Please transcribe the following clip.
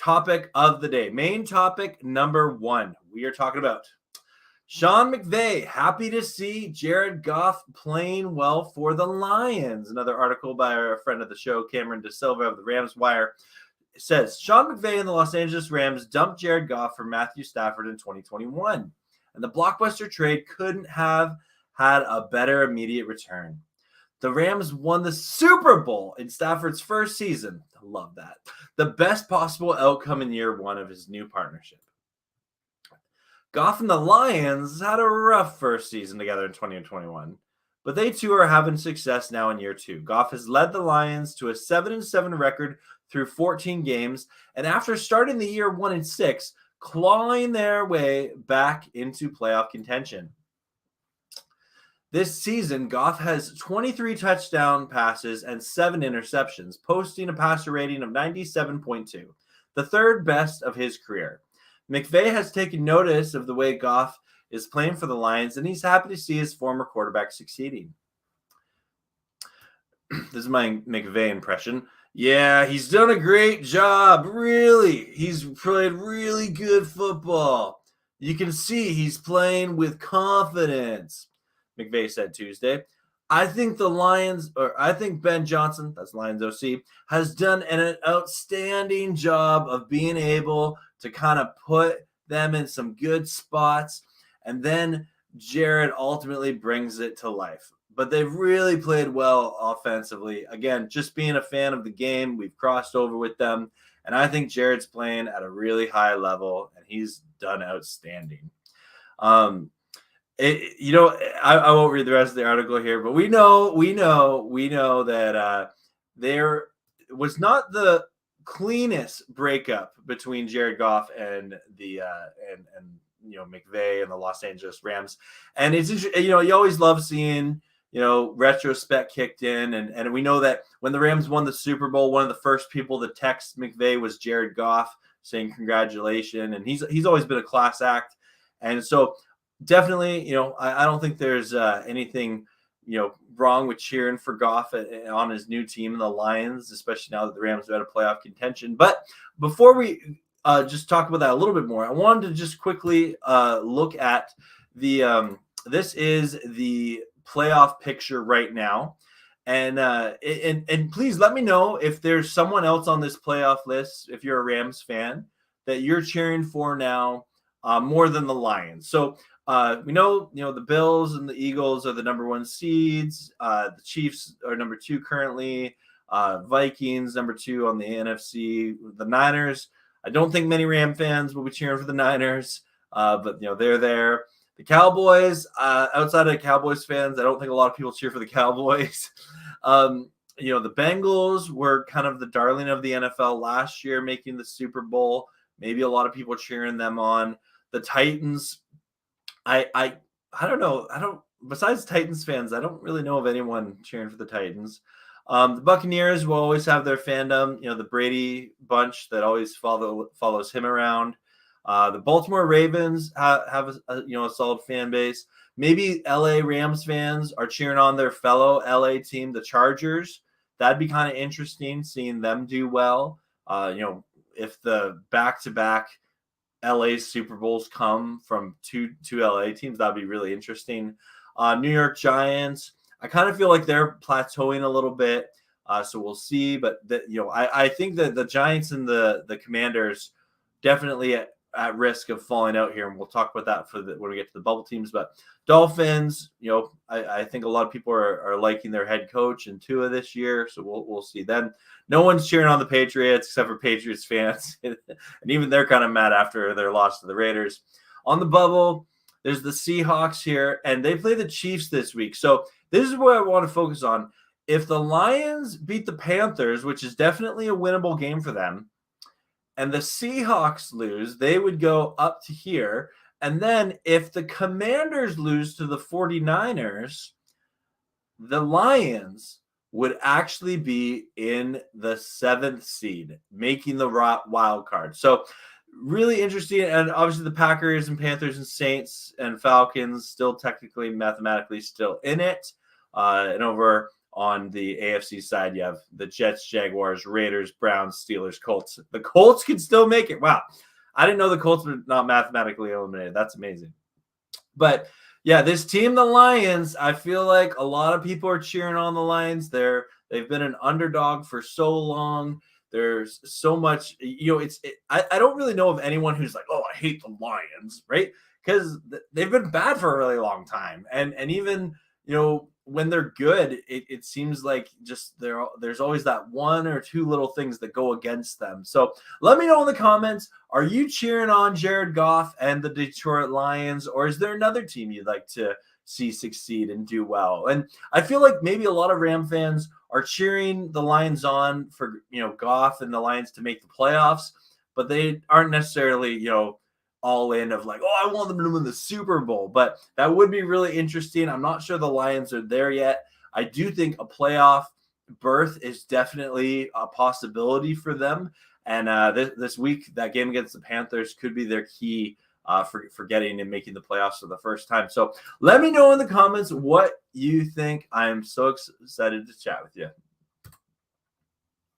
topic of the day. Main topic number 1. We are talking about Sean McVay. Happy to see Jared Goff playing well for the Lions. Another article by our friend of the show, Cameron DeSilva of the Rams Wire, says Sean McVay and the Los Angeles Rams dumped Jared Goff for Matthew Stafford in 2021. And the blockbuster trade couldn't have had a better immediate return. The Rams won the Super Bowl in Stafford's first season. I love that. The best possible outcome in year 1 of his new partnership. Goff and the Lions had a rough first season together in 2021, but they too are having success now in year 2. Goff has led the Lions to a 7-7 record through 14 games, and after starting the year 1-6, clawing their way back into playoff contention. This season, Goff has 23 touchdown passes and 7 interceptions, posting a passer rating of 97.2, the third best of his career. McVay has taken notice of the way Goff is playing for the Lions, and he's happy to see his former quarterback succeeding. This is my McVay impression. Yeah, he's done a great job, really. He's played really good football. You can see he's playing with confidence, McVay said Tuesday. I think Ben Johnson, that's Lions OC, has done an outstanding job of being able to kind of put them in some good spots, and then Jared ultimately brings it to life. But they've really played well offensively. Again, just being a fan of the game, we've crossed over with them, and I think Jared's playing at a really high level, and he's done outstanding. I won't read the rest of the article here, but we know that there was not the cleanest breakup between Jared Goff and the McVay and the Los Angeles Rams. And it's you always love seeing retrospect kicked in, and we know that when the Rams won the Super Bowl, one of the first people to text McVay was Jared Goff saying congratulations, and he's always been a class act. And so definitely, I don't think there's anything wrong with cheering for Goff on his new team, the Lions, especially now that the Rams are out of playoff contention. But before we just talk about that a little bit more, I wanted to just quickly look at the this is the playoff picture right now, and please let me know if there's someone else on this playoff list, if you're a Rams fan, that you're cheering for now more than the Lions. So we know the Bills and the Eagles are the number 1 seeds. The Chiefs are number 2 currently. Vikings number 2 on the NFC. The Niners, I don't think many Ram fans will be cheering for the Niners, but they're there. The Cowboys, outside of Cowboys fans, I don't think a lot of people cheer for the Cowboys. The Bengals were kind of the darling of the NFL last year, making the Super Bowl. Maybe a lot of people cheering them on. The Titans, I don't know. Besides Titans fans, I don't really know of anyone cheering for the Titans. The Buccaneers will always have their fandom, the Brady bunch that always follows him around. The Baltimore Ravens have a solid fan base. Maybe LA Rams fans are cheering on their fellow LA team, the Chargers. That'd be kind of interesting seeing them do well. If the back-to-back LA Super Bowls come from two LA teams, that'd be really interesting. New York Giants, I kind of feel like they're plateauing a little bit, so we'll see. But I think that the Giants and the Commanders definitely at risk of falling out here, and we'll talk about that when we get to the bubble teams. But Dolphins, I think a lot of people are liking their head coach and Tua this year, so we'll see. Then no one's cheering on the Patriots except for Patriots fans, and even they're kind of mad after their loss to the Raiders. On the bubble, there's the Seahawks here, and they play the Chiefs this week. So this is what I want to focus on. If the Lions beat the Panthers, which is definitely a winnable game for them, and the Seahawks lose, they would go up to here. And then if the Commanders lose to the 49ers, the Lions would actually be in the 7th seed, making the wild card. So really interesting. And obviously the Packers and Panthers and Saints and Falcons still technically, mathematically still in it. And over on the AFC side, you have the Jets, Jaguars, Raiders, Browns, Steelers, Colts. The Colts can still make it. Wow. I didn't know the Colts were not mathematically eliminated. That's amazing. But yeah, this team, the Lions, I feel like a lot of people are cheering on the Lions. They've been an underdog for so long. There's so much, I don't really know of anyone who's like, oh, I hate the Lions, right? Because they've been bad for a really long time. And even, when they're good, it seems like just there's always that one or two little things that go against them. So let me know in the comments, are you cheering on Jared Goff and the Detroit Lions, or is there another team you'd like to see succeed and do well? And I feel like maybe a lot of Ram fans are cheering the Lions on for, Goff and the Lions to make the playoffs, but they aren't necessarily, all in of like, oh, I want them to win the Super Bowl. But that would be really interesting. I'm not sure the Lions are there yet. I do think a playoff berth is definitely a possibility for them. And this week, that game against the Panthers could be their key for getting and making the playoffs for the first time. So let me know in the comments what you think. I'm so excited to chat with you.